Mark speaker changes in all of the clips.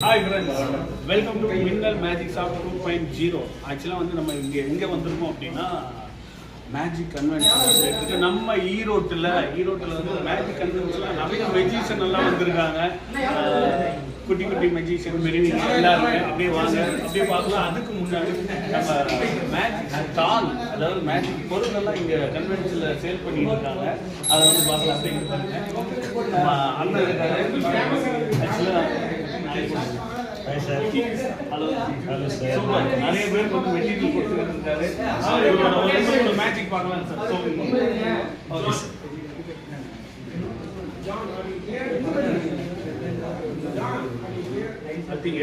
Speaker 1: Hi friends, welcome to மின்னல் magic shop 2.0. ஆக்சுவலாக வந்து நம்ம எங்கே வந்திருக்கோம் அப்படின்னா மேஜிக் கன்வென்ஷன் நம்ம ஈரோட்டில் வந்து மேஜிக் கன்வென்ஷனில் நிறைய மெஜிஷியன் எல்லாம் வந்திருக்காங்க. குட்டி குட்டி மெஜிஷியன் மெரிவிங் எல்லாருமே அப்படியே வாங்க, அப்படியே பார்க்கலாம். அதுக்கு முன்னாடி நம்ம மேஜிக் ஸ்டால், அதாவது மேஜிக் பொருளெல்லாம் இங்கே கன்வென்ஷனில் சேல் பண்ணிட்டு இருக்காங்க. அதை வந்து பார்க்கலாம். அப்படிங்கிறாங்க நம்ம அண்ணன் இருக்காரு. ஆக்சுவலாக நிறைய பேருக்கு வந்து மெட்டீரியல் கொடுத்துருக்காரு. மேஜிக் பார்க்கலாம் சார்.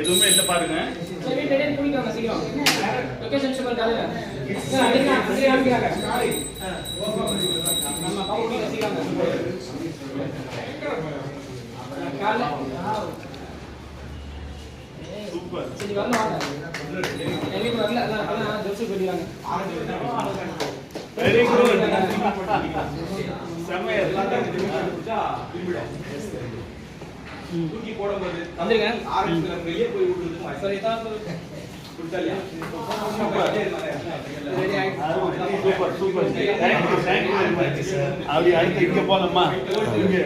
Speaker 1: எதுவுமே இல்லை பாருங்க. சூப்பர். சரி வரல வாங்க. எங்க வரல அதான் ஜோசி போடிறாங்க. Very good. செமையா எல்லாத்தையும் தூக்கி போடும்போது வந்துருங்க. ஆரம்பத்துல வெளியே போய் விட்டுது. சரி தான் குடுத்தாலியா. Super super. Thank you very much sir. அப்படி அடுத்து இங்க போலாமா? இங்க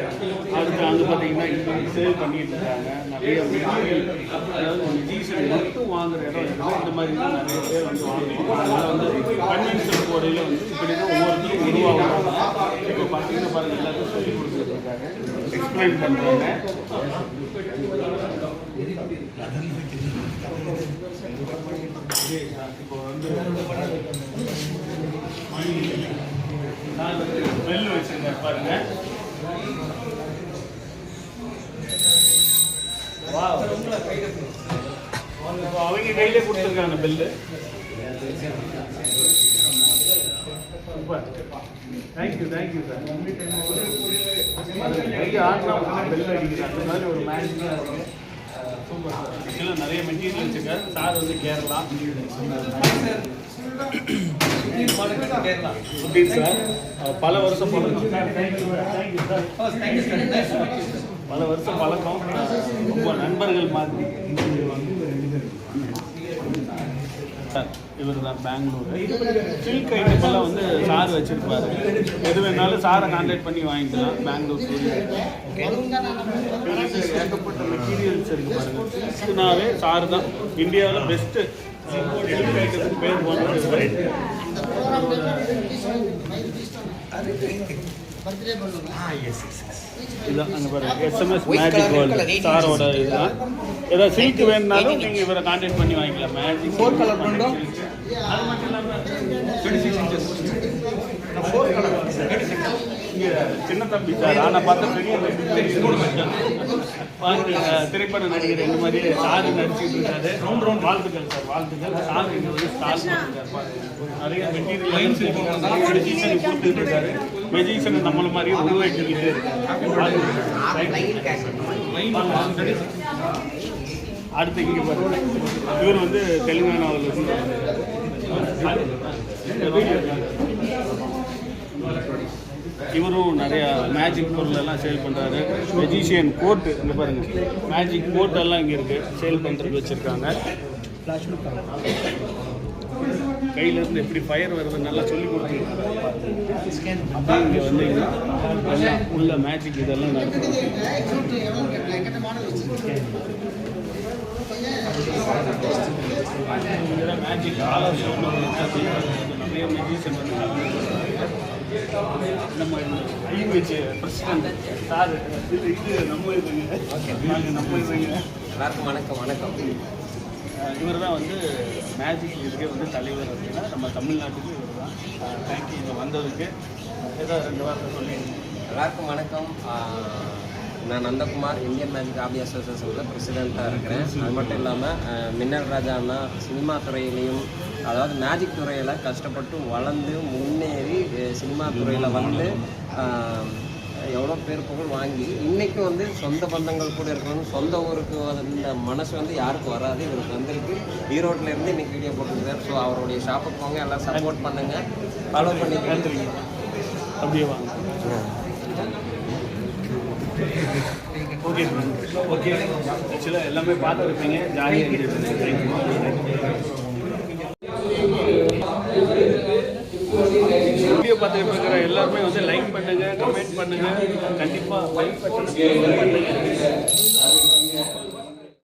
Speaker 1: அடுத்து அங்க பாத்தீங்கன்னா இங்க சேல் பண்ணிட்டு இருக்காங்க. நிறைய மெட்டீரியல், அதாவது மெஜிஷியன் மட்டும் வாங்குற இடம் இருக்குது. இந்த மாதிரி நிறைய பேர் வந்து வாங்குவாங்க. அதனால வந்து கன்வென்ஷன் கோடையில் வந்து இப்படி தான் ஒவ்வொருத்தரும் உருவாகுவாங்க. இப்போ பார்த்தீங்கன்னா பாருங்க, எல்லாத்தையும் சொல்லி கொடுத்துட்டு இருக்காங்க, எக்ஸ்பிளைன் பண்ணுறாங்க. இப்போ வந்து பெல் வச்சிருக்கேன் பாருங்க. அவங்க கையிலே கொடுத்துருக்காங்க பெல்லு. Thank you thank you sir. கையை ஆட்டினா பெல் அடிக்கிறாங்க. அந்த மாதிரி ஒரு மேஜிக்காக இருக்கு. Super sir. இதெல்லாம் நிறைய மெட்டீரியல் வச்சுருக்காரு சார். வந்து கேரளா சார், பல வருஷம் பழக்கம். பல வருஷம் பழக்கம், ரொம்ப நண்பர்கள் மாதிரி. சார் இவர் தான் பெங்களூர். சில்க் ஐட்டமெல்லாம் வந்து சார் வச்சுருப்பாரு. எது வேணாலும் சாரை கான்டாக்ட் பண்ணி வாங்கிக்கலாம். பெங்களூர் ஏகப்பட்ட மெட்டீரியல்ஸ் இருக்குது பாருங்கள். சில்க்னாவே சார் தான் இந்தியாவில் பெஸ்ட்டு சில்க் ஐட்டத்துக்கு பேர் போனது. இதுதான் அங்கே பாருங்க, SMS மேஜிக் வேர்ல்டு சாரோட இதுதான். ஏதாவது சில்க் வேணுனாலும் நீங்கள் இவரை கான்டாக்ட் பண்ணி வாங்கிக்கலாம். மேஜிக் 4 கலர் பண்ணுறோம். அது மட்டும் இல்லாமல் 26 இன்ச்சஸ் 4 கலர். இங்கே சின்ன தம்பி சார், ஆனால் பார்த்தா பெரிய திரைப்பட நடிகர் இந்த மாதிரி சாரு நடிச்சுட்டு இருக்காரு. ரவுண்ட் வாழ்த்துக்கள் சார், வாழ்த்துக்கள். சார் இங்கே வந்து ஸ்டால் பண்ணிருக்காரு. நிறைய மெட்டீரியல் மெஜிஷியன் கொடுத்துட்டு இருக்காரு. மெஜிஷியனை நம்மள மாதிரியே உருவாக்கிக்கிட்டே இருக்காரு. அடுத்து இங்கே பாருங்க, இவர் வந்து தெலுங்கானாவில் இருந்து இவரும் நிறையா மேஜிக் பொருளெல்லாம் சேல் பண்ணுறாரு. மெஜிஷியன் கோட்டு இங்கே பாருங்கள், மேஜிக் கோட்டெல்லாம் இங்கே இருக்குது, சேல் பண்ணுறதுக்கு வச்சுருக்காங்க. கையிலேருந்து எப்படி ஃபயர் வருது நல்லா சொல்லி கொடுத்துருக்காங்க. அப்படியே இங்கே வந்து எல்லாம் உள்ள மேஜிக் இதெல்லாம் நடக்குது. மேஜிக் ஆலோசனை நிறைய மெஜிஷியன் வந்து நம்ம ஐஎம்ஹெச் பிரசிடென்ட் சார். இது நம்ம இதுங்க. நாங்கள் நம்ம இதுங்க.
Speaker 2: எல்லாருக்கும் வணக்கம். வணக்கம்.
Speaker 1: இவர் தான் வந்து மேஜிக் இதுக்கே வந்து தலைவர் அப்படின்னா நம்ம தமிழ்நாட்டுக்கு இவர் தான். தேங்க்யூ இங்கே வந்ததுக்கு. ஏதாவது 2 வார்த்தை சொல்லி.
Speaker 2: எல்லாருக்கும் வணக்கம். நான் நந்தகுமார், இந்தியன் மேஜிக் ஹாபி அசோசியேஷனில் பிரசிடெண்ட்டாக இருக்கிறேன். அது மட்டும் இல்லாமல் மின்னல் ராஜா அண்ணா சினிமா துறையிலையும், அதாவது மேஜிக் துறையில் கஷ்டப்பட்டு வளர்ந்து முன்னேறி சினிமா துறையில் வந்து எவ்வளோ பேர் புகழ் வாங்கி இன்றைக்கும் வந்து சொந்த பந்தங்கள் கூட இருக்கணும். சொந்த ஊருக்கு இந்த மனசு வந்து யாருக்கும் வராது. இவருக்கு வந்திருக்கு. ஈரோட்டிலேருந்து இன்றைக்கி வீடியோ போட்டுருக்காரு. ஸோ அவருடைய ஷாப்புக்கு போங்க, எல்லாம் சப்போர்ட் பண்ணுங்கள், ஃபாலோ பண்ணிக்கிறேன்.
Speaker 1: அப்படியே வாங்க. ஓகே ஓகே ஆக்சுவலாக எல்லாமே பார்த்துருப்பீங்க, ஜாலியாக என்ஜாய் பண்ணுங்க. வீடியோ பார்த்துட்டு இருக்கிற எல்லாருமே வந்து லைக் பண்ணுங்க, கமெண்ட் பண்ணுங்க, கண்டிப்பாக லைக் பண்ணுங்க.